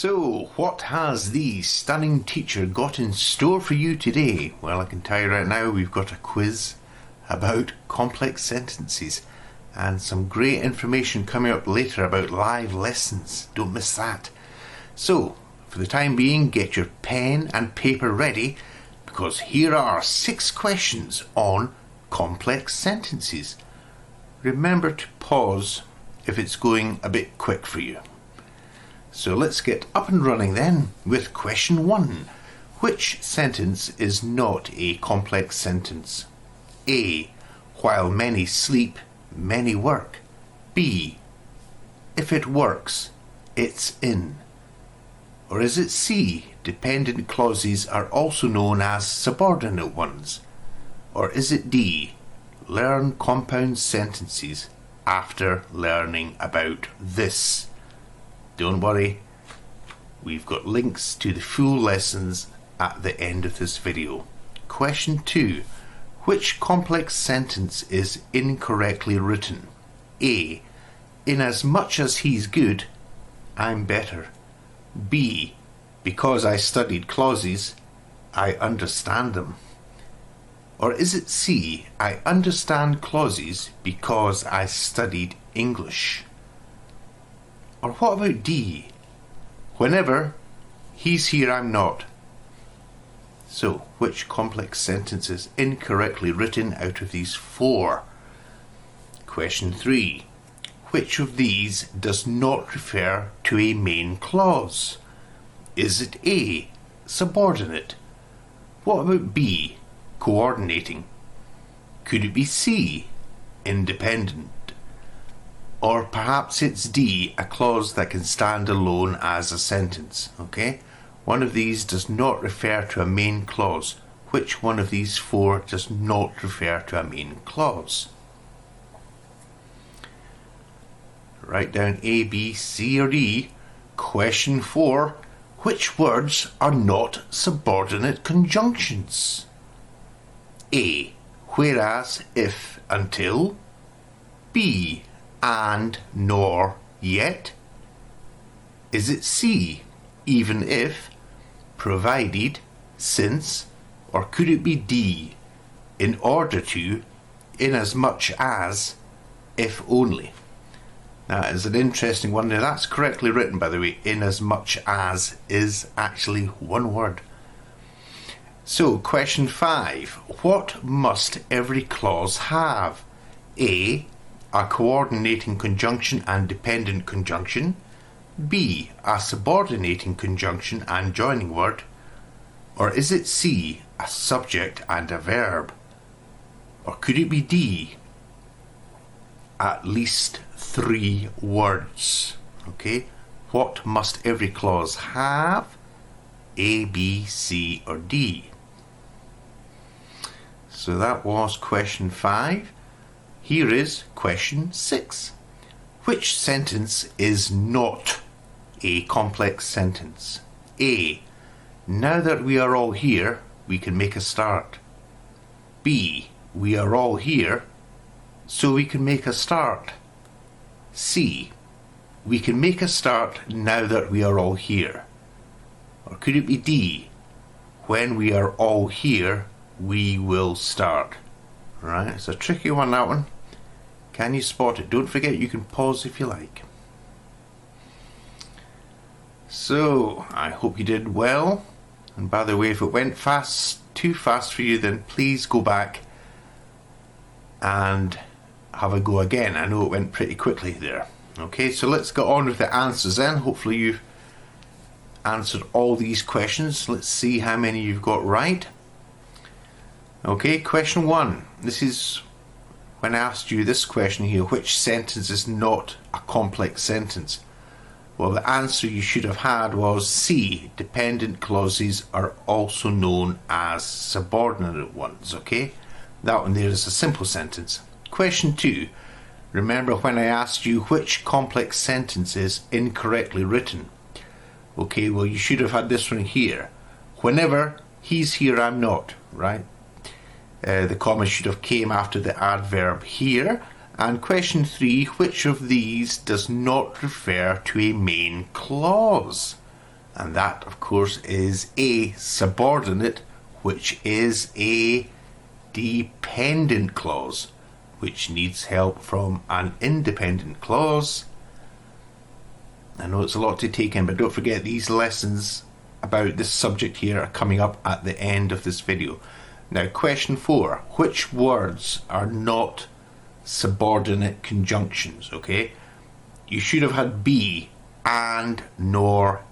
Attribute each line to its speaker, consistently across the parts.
Speaker 1: So, what has the stunning teacher got in store for you today? Well, I can tell you right now, we've got a quiz about complex sentences and some great information coming up later about live lessons. Don't miss that. So, for the time being, get your pen and paper ready, because here are 6 questions on complex sentences. Remember to pause if it's going a bit quick for you. So let's get up and running then with question 1. Which sentence is not a complex sentence? A. While many sleep, many work. B. If it works, it's in. Or is it C. Dependent clauses are also known as subordinate ones. Or is it D. Learn compound sentences after learning about this. Don't worry, we've got links to the full lessons at the end of this video. Question 2. Which complex sentence is incorrectly written? A. Inasmuch as he's good, I'm better. B. Because I studied clauses, I understand them. Or is it C. I understand clauses because I studied English. Or what about D? Whenever he's here, I'm not. So, which complex sentence is incorrectly written out of these 4? Question 3. Which of these does not refer to a main clause? Is it A. Subordinate? What about B. Coordinating? Could it be C. Independent? Or perhaps it's D, a clause that can stand alone as a sentence, okay? One of these does not refer to a main clause. Which one of these 4 does not refer to a main clause? Write down A, B, C or D. Question 4. Which words are not subordinate conjunctions? A. Whereas, if, until. B. And, nor, yet? Is it C, even if, provided, since, or could it be D, in order to, inasmuch as, if only? Now, it's an interesting one. Now, that's correctly written, by the way. Inasmuch as is actually one word. So, question 5. What must every clause have? A. A coordinating conjunction and dependent conjunction. B. A subordinating conjunction and joining word. Or is it C. A subject and a verb? Or could it be D. At least 3 words? Okay. What must every clause have? A, B, C or D? So that was question 5. Here is question 6. Which sentence is not a complex sentence? A. Now that we are all here, we can make a start. B. We are all here, so we can make a start. C. We can make a start now that we are all here. Or could it be D. When we are all here, we will start. Right, it's a tricky one, that one. Can you spot it? Don't forget, you can pause if you like. So, I hope you did well. And by the way, if it went too fast for you, then please go back and have a go again. I know it went pretty quickly there. Okay, so let's get on with the answers then. Hopefully you've answered all these questions. Let's see how many you've got right. Okay, question 1. This is when I asked you this question here, which sentence is not a complex sentence? Well, the answer you should have had was C. Dependent clauses are also known as subordinate ones, okay? That one there is a simple sentence. Question 2. Remember when I asked you which complex sentence is incorrectly written? Okay, well you should have had this one here. Whenever he's here, I'm not, right? The comma should have came after the adverb here. And question 3, which of these does not refer to a main clause? And that, of course, is a subordinate, which is a dependent clause, which needs help from an independent clause. I know it's a lot to take in, but don't forget these lessons about this subject here are coming up at the end of this video. Now, question 4. Which words are not subordinate conjunctions? Okay, you should have had be, and, nor,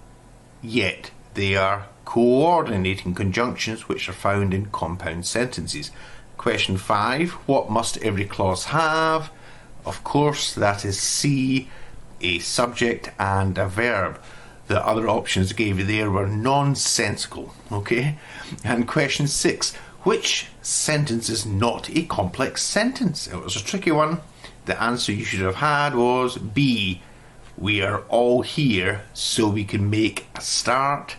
Speaker 1: yet. They are coordinating conjunctions which are found in compound sentences. Question 5. What must every clause have? Of course, that is C, a subject and a verb. The other options I gave you there were nonsensical. Okay. And question 6. Which sentence is not a complex sentence? It was a tricky one. The answer you should have had was B. We are all here so we can make a start.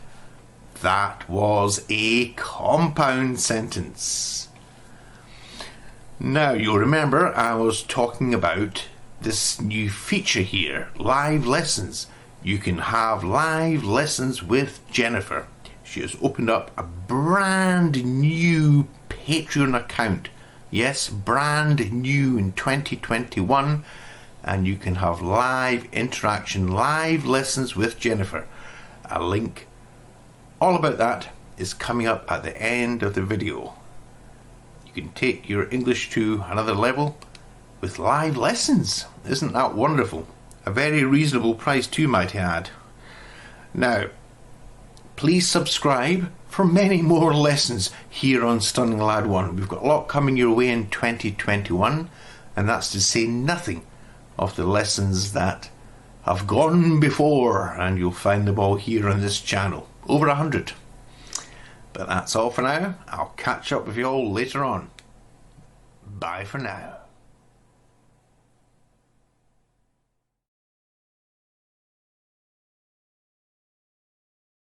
Speaker 1: That was a compound sentence. Now, you'll remember I was talking about this new feature here, live lessons. You can have live lessons with Jennifer. She has opened up a brand new Patreon account. Yes, brand new in 2021. And you can have live interaction, live lessons with Jennifer. A link all about that is coming up at the end of the video. You can take your English to another level with live lessons. Isn't that wonderful? A very reasonable price too, might I add. Now, please subscribe for many more lessons here on Stunning Lad 1. We've got a lot coming your way in 2021, and that's to say nothing of the lessons that have gone before, and you'll find them all here on this channel. Over 100. But that's all for now. I'll catch up with you all later on. Bye for now.